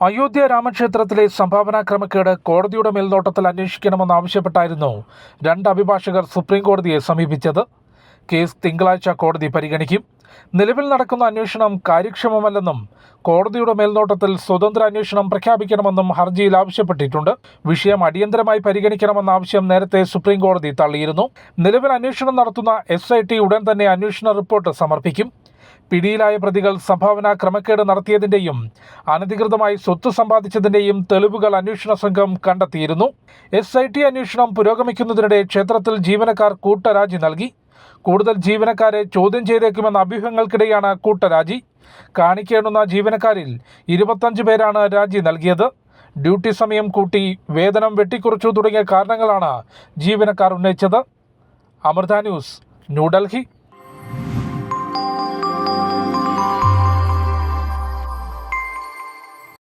അയോധ്യ രാമക്ഷേത്രത്തിലെ സംഭാവനാ ക്രമക്കേട് കോടതിയുടെ മേൽനോട്ടത്തിൽ അന്വേഷിക്കണമെന്നാവശ്യപ്പെട്ടായിരുന്നു രണ്ട് അഭിഭാഷകർ സുപ്രീം കോടതിയെ സമീപിച്ചത്. കേസ് തിങ്കളാഴ്ച കോടതി പരിഗണിക്കും. നിലവിൽ നടക്കുന്ന അന്വേഷണം കാര്യക്ഷമമല്ലെന്നും കോടതിയുടെ മേൽനോട്ടത്തിൽ സ്വതന്ത്ര അന്വേഷണം പ്രഖ്യാപിക്കണമെന്നും ഹർജിയിൽ ആവശ്യപ്പെട്ടിട്ടുണ്ട്. വിഷയം അടിയന്തരമായി പരിഗണിക്കണമെന്ന ആവശ്യം നേരത്തെ സുപ്രീം കോടതി തള്ളിയിരുന്നു. നിലവിൽ അന്വേഷണം നടത്തുന്ന SIT ഉടൻ തന്നെ അന്വേഷണ റിപ്പോർട്ട് സമർപ്പിക്കും. പിടിയിലായ പ്രതികൾ സംഭാവനാ ക്രമക്കേട് നടത്തിയതിൻ്റെയും അനധികൃതമായി സ്വത്ത് സമ്പാദിച്ചതിൻ്റെയും തെളിവുകൾ അന്വേഷണ സംഘം കണ്ടെത്തിയിരുന്നു. SIT അന്വേഷണം പുരോഗമിക്കുന്നതിനിടെ ക്ഷേത്രത്തിൽ ജീവനക്കാർ കൂട്ടരാജി നൽകി. കൂടുതൽ ജീവനക്കാരെ ചോദ്യം ചെയ്തേക്കുമെന്ന അഭ്യൂഹങ്ങൾക്കിടെയാണ് കൂട്ടരാജി. കാണിക്കേണ്ടുന്ന ജീവനക്കാരിൽ 25 പേരാണ് രാജി നൽകിയത്. ഡ്യൂട്ടി സമയം കൂട്ടി, വേതനം വെട്ടിക്കുറച്ചു തുടങ്ങിയ കാരണങ്ങളാണ് ജീവനക്കാർ ഉന്നയിച്ചത്. അമൃത ന്യൂസ്, ന്യൂഡൽഹി.